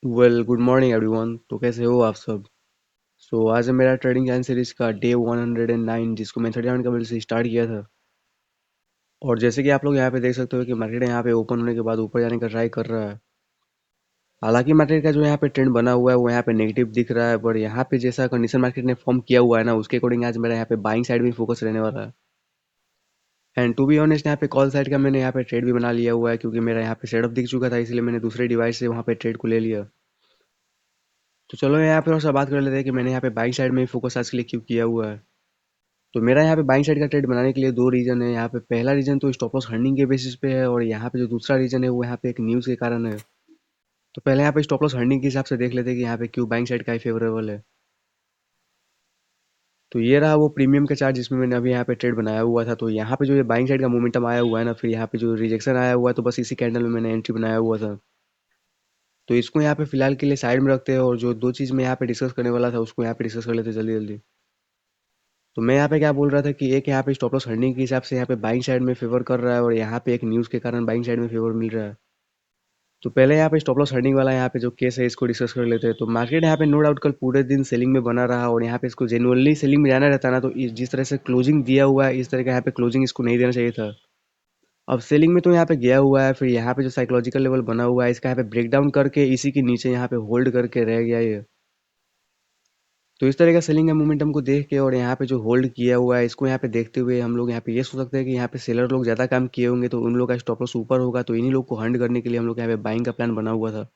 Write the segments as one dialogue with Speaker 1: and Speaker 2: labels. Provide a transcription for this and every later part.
Speaker 1: Good morning everyone. तो कैसे हो आप सब? आज है मेरा ट्रेडिंग लाइन सीरीज का डे 109 जिसको मैं 31 कबल से स्टार्ट किया था। और जैसे कि आप लोग यहाँ पे देख सकते हो कि मार्केट यहाँ पे ओपन होने के बाद ऊपर जाने का ट्राई कर रहा है। हालांकि मार्केट का जो यहाँ पे ट्रेंड बना हुआ है वो यहाँ पे नेगेटिव दिख रहा है, पर यहाँ पे जैसा कंडीशन मार्केट ने फॉर्म किया हुआ है ना, उसके अकॉर्डिंग आज मेरा यहाँ पे बाइंग साइड में फोकस रहने वाला है। एंड टू बी ऑनेस्ट, यहाँ पे कॉल साइड का मैंने यहाँ पे ट्रेड भी बना लिया हुआ है, क्योंकि मेरा यहाँ पे सेटअप दिख चुका था, इसलिए मैंने दूसरे डिवाइस से वहाँ पे ट्रेड को ले लिया। तो चलो यहाँ पे और सा बात कर लेते हैं कि मैंने यहाँ पे बाइंग साइड में ही फोकस आज के लिए क्यों किया हुआ है। तो मेरा यहाँ पे बाइंग साइड का ट्रेड बनाने के लिए दो रीजन है। यहाँ पे पहला रीजन तो स्टॉप लॉस अर्निंग के बेसिस पे है, और यहाँ पे जो दूसरा रीजन है वो यहाँ पे एक न्यूज़ के कारण है। तो पहले यहाँ पे स्टॉप लॉस अर्निंग के हिसाब से देख लेते हैं कि यहाँ पे क्यों बाइंग साइड का ही फेवरेबल है। तो ये रहा वो प्रीमियम का चार्ट जिसमें मैंने अभी यहाँ पे ट्रेड बनाया हुआ था। तो यहाँ पे जो ये बाइंग साइड का मोमेंटम आया हुआ है ना, फिर यहाँ पे जो रिजेक्शन आया हुआ है, तो बस इसी कैंडल में मैंने एंट्री बनाया हुआ था। तो इसको यहाँ पे फिलहाल के लिए साइड में रखते हैं, और जो दो चीज़ मैं यहाँ पे डिस्कस करने वाला था उसको यहाँ पे डिस्कस कर लेते हैं जल्दी जल्दी। तो मैं यहाँ पे क्या बोल रहा था कि एक यहाँ पे स्टॉप लॉस अर्निंग के हिसाब से यहाँ पे बाइंग साइड में फेवर कर रहा है, और यहाँ पे एक न्यूज़ के कारण बाइंग साइड में फेवर मिल रहा है। तो पहले यहाँ पे स्टॉप लॉस अर्निंग वाला यहाँ पे जो केस है इसको डिस्कस कर लेते हैं। तो मार्केट यहाँ पे नो डाउट कल पूरे दिन सेलिंग में बना रहा, और यहाँ पे इसको जेनुअनली सेलिंग में जाना रहता ना, तो जिस तरह से क्लोजिंग दिया हुआ है इस तरह का यहाँ पे क्लोजिंग इसको नहीं देना चाहिए था। अब सेलिंग में तो यहाँ पे गया हुआ है, फिर यहाँ पे जो साइकोलॉजिकल लेवल बना हुआ है इसका यहाँ पे ब्रेक डाउन करके इसी के नीचे यहाँ पे होल्ड करके रह गया ये। तो इस तरह का सेलिंग का मोमेंटम को देख के और यहाँ पे जो होल्ड किया हुआ है इसको यहाँ पे देखते हुए हम लोग यहाँ पे ये सोच सकते हैं कि यहाँ पे सेलर लोग ज़्यादा काम किए होंगे, तो उन लोग का स्टॉप लॉस ऊपर होगा, तो इन्हीं लोग को हंड करने के लिए हम लोग यहाँ पे बाइंग का प्लान बना हुआ था।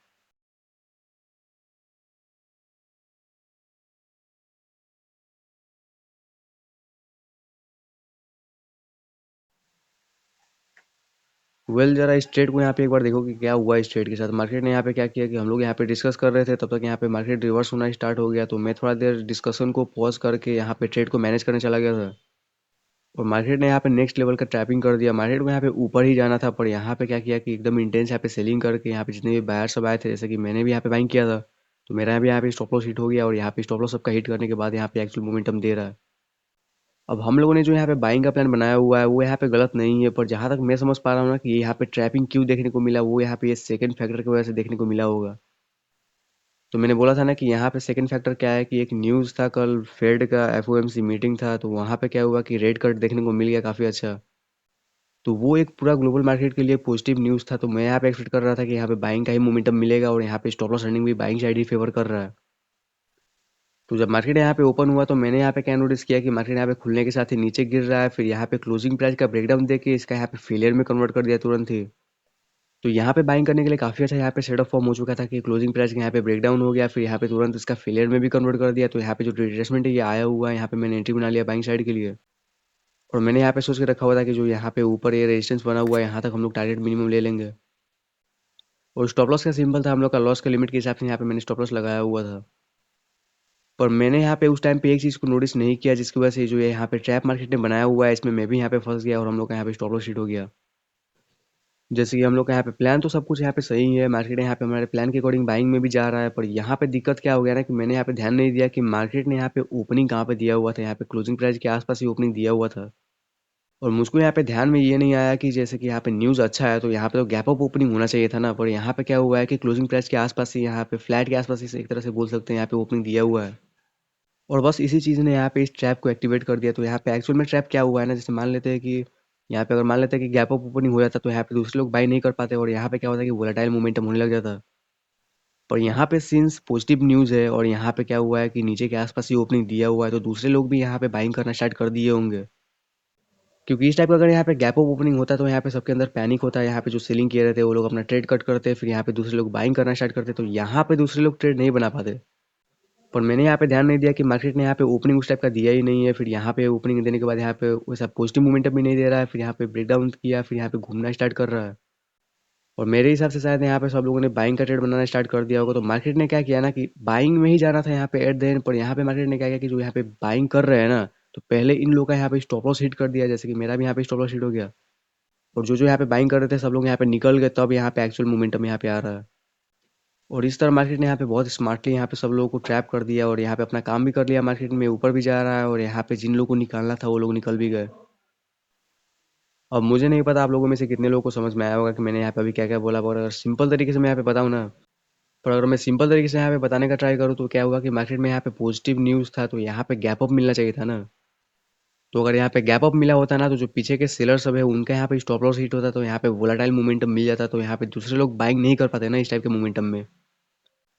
Speaker 1: जरा इस ट्रेड को यहाँ पे एक बार देखो कि क्या हुआ इस ट्रेड के साथ। मार्केट ने यहाँ पे क्या किया कि हम लोग यहाँ पे डिस्कस कर रहे थे, तब तक यहाँ पे मार्केट रिवर्स होना स्टार्ट हो गया। तो मैं थोड़ा देर डिस्कशन को पॉज करके यहाँ पे ट्रेड को मैनेज करने चला गया था। और मार्केट ने यहाँ पे नेक्स्ट लेवल का ट्रैपिंग कर दिया। मार्केट को यहाँ पे ऊपर ही जाना था, पर यहाँ पे क्या किया कि एकदम इंटेंस यहाँ पे सेलिंग करके यहाँ पे जितने भी बायर सब आए थे, जैसे कि मैंने भी यहाँ पे बाइंग किया था, तो मेरा भी यहाँ पे स्टॉप लॉस हिट हो गया, और यहाँ पे स्टॉप लॉस सबका हिट करने के बाद यहाँ पे एक्चुअल मोमेंटम दे रहा है। अब हम लोगों ने जो यहाँ पे बाइंग का प्लान बनाया हुआ है वो यहाँ पे गलत नहीं है, पर जहाँ तक मैं समझ पा रहा हूँ ना कि यहाँ पे ट्रैपिंग क्यों देखने को मिला, वो यहाँ पे ये सेकंड फैक्टर की वजह से देखने को मिला होगा। तो मैंने बोला था ना कि यहाँ पे सेकंड फैक्टर क्या है कि एक न्यूज़ था, कल फेड का एफओएमसी मीटिंग था, तो वहाँ पे क्या हुआ कि रेट कट देखने को मिल गया काफ़ी अच्छा। तो वो एक पूरा ग्लोबल मार्केट के लिए पॉजिटिव न्यूज़ था। तो मैं यहाँ पे एक्सपेक्ट कर रहा था कि यहाँ पे बाइंग का ही मोमेंटम मिलेगा, और यहाँ पे स्टॉप लॉस अर्निंग भी बाइंग साइड ही फेवर कर रहा है। तो जब मार्केट यहाँ पे ओपन हुआ तो मैंने यहाँ पे क्या नोटिस किया कि मार्केट यहाँ पे खुलने के साथ ही नीचे गिर रहा है, फिर यहाँ पे क्लोजिंग प्राइस का ब्रेकडाउन देके इसका यहाँ पे फेलियर में कन्वर्ट कर दिया तुरंत ही। तो यहाँ पे बाइंग करने के लिए काफ़ी अच्छा यहाँ पे सेटअप फॉर्म हो चुका था कि क्लोजिंग प्राइस का यहाँ पे ब्रेकडाउन हो गया, फिर यहाँ पे तुरंत इसका फेलियर में भी कन्वर्ट कर दिया। तो यहाँ पे जो रिट्रेसमेंट है ये आया हुआ है, यहाँ पे मैंने एंट्री बना लिया बाइंग साइड के लिए। और मैंने यहाँ पे सोच के रखा हुआ था कि जो यहाँ पे ऊपर ये रेजिस्टेंस बना हुआ है यहाँ तक हम लोग टारगेट मिनिमम ले लेंगे। और स्टॉप लॉस का सिंबल था हम लोग का लॉस के लिमिट के हिसाब से यहाँ पे मैंने स्टॉप लॉस लगाया हुआ था। पर मैंने यहाँ पे उस टाइम पे एक चीज़ को नोटिस नहीं किया, जिसकी वजह से जो ये यहाँ पे ट्रैप मार्केट ने बनाया हुआ है इसमें मैं भी यहाँ पे फंस गया, और हम लोग का यहाँ पे स्टॉप लॉस हिट हो गया। जैसे कि हम लोग का यहाँ पे प्लान तो सब कुछ यहाँ पे सही है, मार्केट यहाँ पे हमारे प्लान के अकॉर्डिंग बाइंग में भी जा रहा है, पर यहाँ पे दिक्कत क्या हो गया ना कि मैंने यहाँ पे ध्यान नहीं दिया कि मार्केट ने यहाँ पे ओपनिंग कहाँ पे दिया हुआ था। यहाँ पे क्लोजिंग प्राइस के आसपास ही ओपनिंग दिया हुआ था। और मुझको यहाँ पे ध्यान में ये नहीं आया कि जैसे कि यहाँ पे न्यूज़ अच्छा है तो यहाँ पे तो गैप अप ओपनिंग होना चाहिए था ना, पर यहाँ पे क्या हुआ है कि क्लोजिंग प्राइस के आसपास ही यहाँ पे फ्लैट के आसपास ही एक तरह से बोल सकते हैं यहाँ पे ओपनिंग दिया हुआ है। और बस इसी चीज़ ने यहाँ पे इस ट्रैप को एक्टिवेट कर दिया। तो यहाँ पे एक्चुअल में ट्रैप क्या हुआ है ना, जैसे मान लेते हैं कि यहाँ पे अगर मान लेते हैं कि गैप अप ओपनिंग हो जाता तो यहाँ पे दूसरे लोग बाई नहीं कर पाते, और यहाँ पे क्या होता है कि वोलेटाइल मोमेंटम होने लग जाता। पर यहाँ पे सिंस पॉजिटिव न्यूज़ है और यहाँ पे क्या हुआ है कि नीचे के आसपास ही ओपनिंग दिया हुआ है, तो दूसरे लोग भी यहाँ पे बाइंग करना स्टार्ट कर दिए होंगे। क्योंकि इस टाइप का अगर यहाँ पे गैप अप ओपनिंग होता है तो यहाँ पे सबके अंदर पैनिक होता है। यहाँ पे जो सेलिंग किए रहते हैं वो लोग अपना ट्रेड कट करते हैं, फिर यहाँ पे दूसरे लोग बाइंग करना स्टार्ट करते हैं, तो यहाँ पे दूसरे लोग ट्रेड नहीं बना पाते। पर मैंने यहाँ पे ध्यान नहीं दिया कि मार्केट ने यहाँ पे ओपनिंग उस टाइप का दिया ही नहीं है। फिर यहाँ पे ओपनिंग देने के बाद यहाँ पे वैसा पॉजिटिव मोमेंटम भी नहीं दे रहा है, फिर यहाँ पे ब्रेकडाउन किया, फिर यहाँ पे घूमना स्टार्ट कर रहा है। और मेरे हिसाब से शायद यहाँ पे सब लोगों ने बाइंग का ट्रेड बनाना स्टार्ट कर दिया होगा। तो मार्केट ने क्या किया ना कि बाइंग में ही जाना था यहाँ पे एट द एंड, पर यहाँ पे मार्केट ने क्या किया कि जो यहाँ पे बाइंग कर रहे हैं ना, तो पहले इन लोगों का यहाँ पे स्टॉप लॉस हिट कर दिया, जैसे कि मेरा भी यहाँ पे स्टॉप लॉस हिट हो गया। और जो जो यहाँ पे बाइंग कर रहे थे सब लोग यहाँ पे निकल गए, तब यहाँ पे एक्चुअल मोमेंटम यहाँ पे आ रहा है। और इस तरह मार्केट ने यहाँ पे बहुत स्मार्टली यहाँ पे सब लोगों को ट्रैप कर दिया, और यहाँ पे अपना काम भी कर लिया, मार्केट में ऊपर भी जा रहा है, और यहाँ पे जिन लोगों को निकालना था वो लोग निकल भी गए। अब मुझे नहीं पता आप लोगों में से कितने लोगों को समझ में आया होगा कि मैंने यहाँ पे अभी क्या क्या बोला, पर अगर सिंपल तरीके से मैं यहाँ पे बताऊँ ना, पर अगर मैं सिंपल तरीके से यहाँ पे बताने का ट्राई करूँ तो क्या हुआ कि मार्केट में यहाँ पे पॉजिटिव न्यूज़ था तो यहाँ पे गैप अप मिलना चाहिए था ना। तो अगर यहाँ पे गैप अप मिला होता ना तो जो पीछे के सेलर सब है उनका यहाँ पे स्टॉप लॉस हिट होता तो यहाँ पे वोलाटाइल मोमेंटम मिल जाता तो यहाँ पे दूसरे लोग बाइंग नहीं कर पाते ना इस टाइप के मोमेंटम में।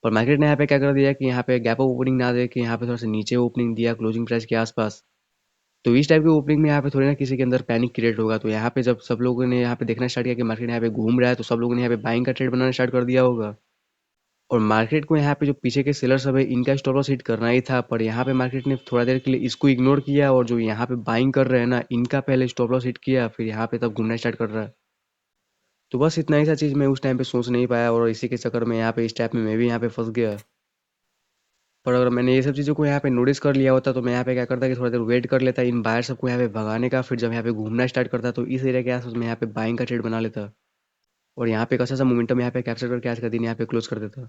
Speaker 1: पर मार्केट ने यहाँ पे क्या कर दिया कि यहाँ पे गैप अप ओपनिंग ना दे के यहाँ पे थोड़ा सा नीचे ओपनिंग दिया क्लोजिंग प्राइस के आसपास। तो इस टाइप के ओपनिंग में यहाँ पे थोड़ी ना किसी के अंदर पैनिक क्रिएट होगा तो यहाँ पे जब सब लोगों ने यहाँ पे देखना स्टार्ट किया कि मार्केट यहाँ पे घूम रहा है तो सब लोगों ने यहाँ पे बाइंग का ट्रेड बनाना स्टार्ट कर दिया होगा। और मार्केट को यहाँ पे जो पीछे के सेलर सब है इनका स्टॉप लॉस हिट करना ही था पर यहाँ पे मार्केट ने थोड़ा देर के लिए इसको इग्नोर किया और जो यहाँ पे बाइंग कर रहे हैं ना इनका पहले स्टॉप लॉस हिट किया फिर यहाँ पे तब घूमना स्टार्ट कर रहा है। तो बस इतना ही सा चीज़ मैं उस टाइम पे सोच नहीं पाया और इसी के चक्कर में यहाँ पे इस टाइप में मैं भी यहाँ पे फंस गया। पर अगर मैंने ये सब चीज़ों को यहाँ पे नोटिस कर लिया होता तो मैं यहाँ पे क्या करता कि थोड़ा देर वेट कर लेता इन बायर सबको यहाँ पे भगाने का फिर जब यहाँ पे घूमना स्टार्ट करता तो इस एरिया के आसपास मैं यहाँ पे बाइंग का ट्रेड बना लेता और यहाँ पे एक अच्छा सा मोमेंटम यहाँ पे कैप्चर करके आज का दिन यहाँ पे क्लोज कर देता।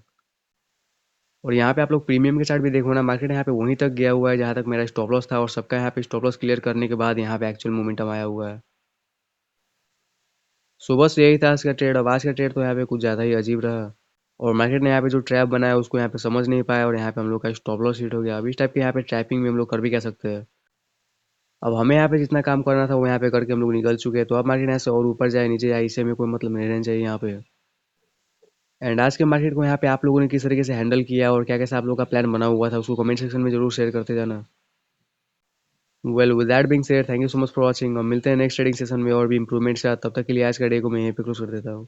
Speaker 1: और यहाँ पे आप लोग प्रीमियम के चार्ट भी देखो ना मार्केट यहाँ पे वहीं तक गया हुआ है जहाँ तक मेरा स्टॉप लॉस था और सबका यहाँ पे स्टॉप लॉस क्लियर करने के बाद यहाँ पे एक्चुअल मोमेंटम आया हुआ है। सो बस यही था आज का ट्रेड। अब आज का ट्रेड तो यहाँ पे कुछ ज़्यादा ही अजीब रहा और मार्केट ने यहाँ पे जो ट्रैप बनाया उसको यहाँ पे समझ नहीं पाया और यहाँ पे हम लोग का स्टॉप लॉस हिट हो गया। अब इस टाइप के यहाँ पे ट्रैपिंग में हम लोग कर भी क्या सकते हैं। अब हमें यहाँ पे जितना काम करना था वो यहाँ पे करके हम लोग निकल चुके हैं तो अब मार्केट यहाँ से और ऊपर जाए नीचे जाए इससे हमें कोई मतलब नहीं रहना चाहिए यहाँ पे। एंड आज के मार्केट को यहाँ पे आप लोगों ने किस तरीके से हैंडल किया और क्या कैसे आप लोगों का प्लान बना हुआ था उसको कमेंट सेक्शन में जरूर शेयर करते जाना। Well with that being said thank you so much for watching और मिलते हैं नेक्स्ट ट्रेडिंग सेशन में और भी इंप्रूवमेंट के साथ। तब तक के लिए आज का डे को मैं यहीं पे क्लोज कर देता हूँ।